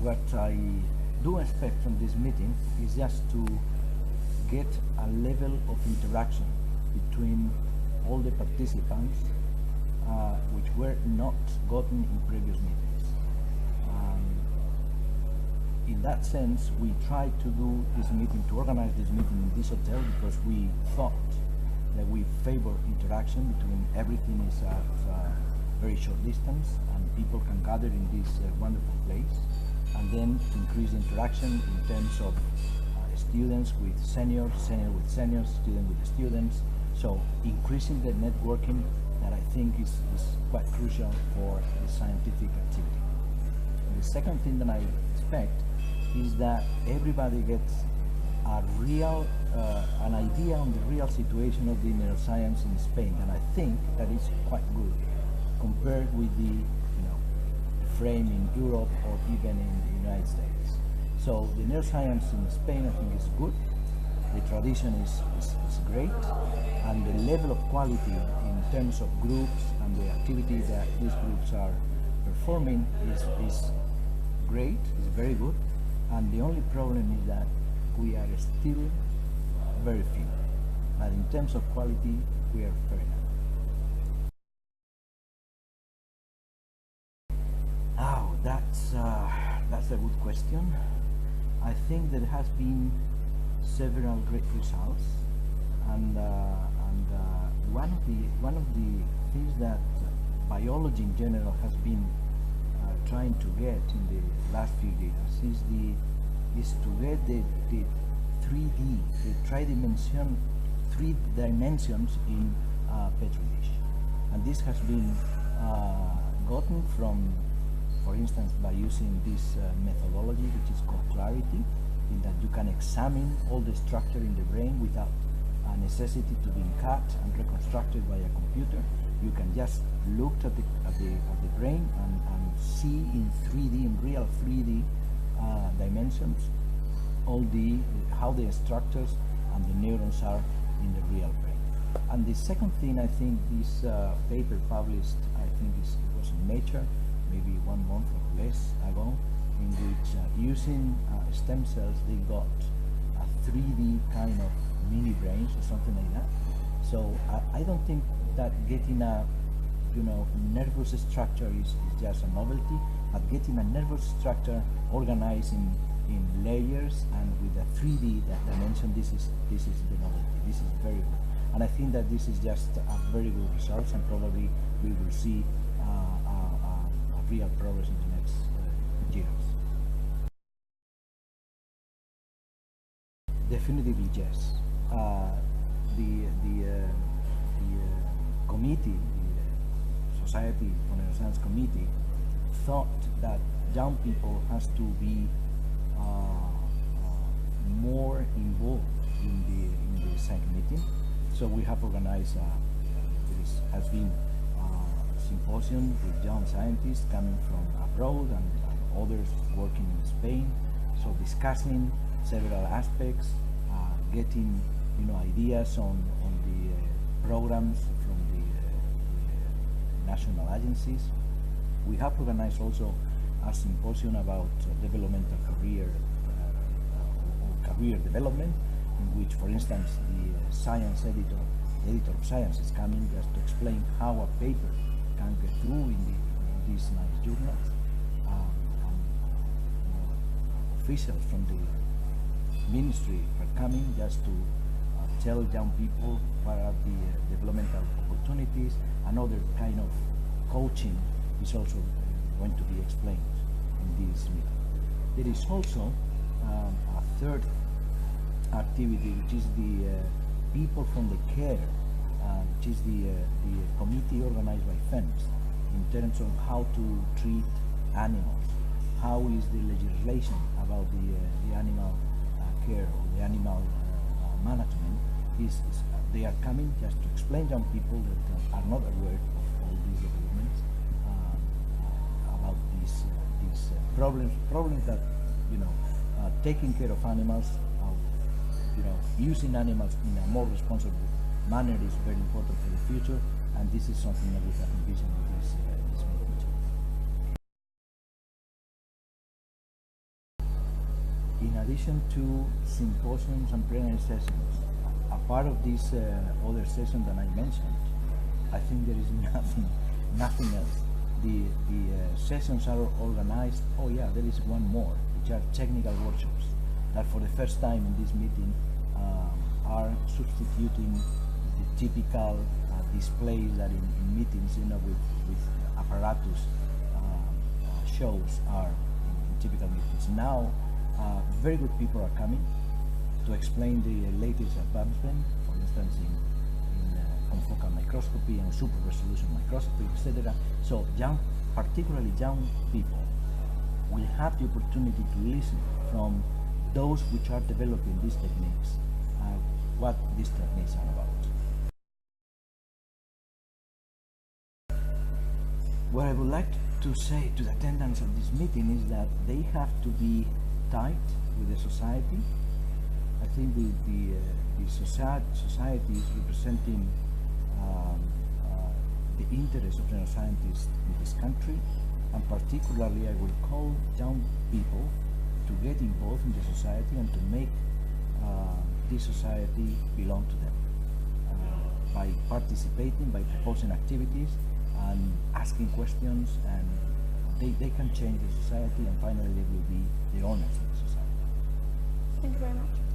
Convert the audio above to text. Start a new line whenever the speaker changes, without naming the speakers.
what I do expect from this meeting is just to get a level of interaction between all the participants which were not gotten in previous meetings. In that sense, we tried to do this meeting, to organize this meeting in this hotel because we thought that we favor interaction between everything is at very short distance and people can gather in this wonderful place, and then to increase interaction in terms of students with seniors, senior with seniors, student with students. So increasing the networking that I think is quite crucial for the scientific activity. And the second thing that I expect is that everybody gets a real, an idea on the real situation of the neuroscience in Spain, and I think that is quite good compared with the frame in Europe or even in the United States. So the neuroscience in Spain I think is good, the tradition is great, and the level of quality in terms of groups and the activity that these groups are performing is great, is very good, and the only problem is that we are still very few, but in terms of quality we are very high. Oh, that's a good question. I think there has been several great results, and one of the things that biology in general has been trying to get in the last few years is to get the 3D, the three dimensions in Petri dish, and this has been gotten from, for instance, by using this methodology which is called clarity, in that you can examine all the structure in the brain without a necessity to be cut and reconstructed by a computer. You can just look at the brain and see in 3D, in real 3D dimensions, all how the structures and the neurons are in the real brain. And the second thing, I think this paper published, I think it was in Nature, maybe 1 month or less ago, in which using stem cells they got a 3D kind of mini brains or something like that. So I don't think that getting a nervous structure is just a novelty, but getting a nervous structure organized in layers and with a 3D dimension, this is the novelty. This is very good, and I think that this is just a very good result, and probably we will see a real progress in the next years. Definitively yes. The committee, the Society for Neuroscience Committee, thought that young people has to be more involved in the SENC meeting. So we have organized, there has been a symposium with young scientists coming from abroad and others working in Spain. So discussing several aspects, getting ideas on the programs from the national agencies. We have organized also a symposium about developmental career or career development, in which, for instance, the science editor of Science is coming just to explain how a paper can get through in these nice journals. Officials from the ministry are coming just to tell young people what are the developmental opportunities, and other kind of coaching is also going to be explained in this meeting. There is also a third activity, which is the people from the care, which is the committee organized by FENS in terms of how to treat animals. How is the legislation about the animal care or the animal management? They are coming just to explain young people that are not aware of all these developments about these problems that taking care of animals, using animals in a more responsible manner is very important for the future, and this is something that we have envisioned with this addition to symposiums and plenary sessions, a part of this other session that I mentioned, I think there is nothing else. The sessions are organized. Oh yeah, there is one more, which are technical workshops that for the first time in this meeting are substituting the typical displays that in meetings, with apparatus shows are in typical meetings. Now, very good people are coming to explain the latest advancement, for instance, in confocal microscopy and super resolution microscopy, etc. So particularly young people, will have the opportunity to listen from those which are developing these techniques, what these techniques are about. What I would like to say to the attendants of this meeting is that they have to be tight with the society. I think the society is representing the interests of neuroscientists in this country, and particularly I will call young people to get involved in the society and to make this society belong to them by participating, by proposing activities and asking questions, and they can change the society, and finally they will be the owners of the society.
Thank you very much.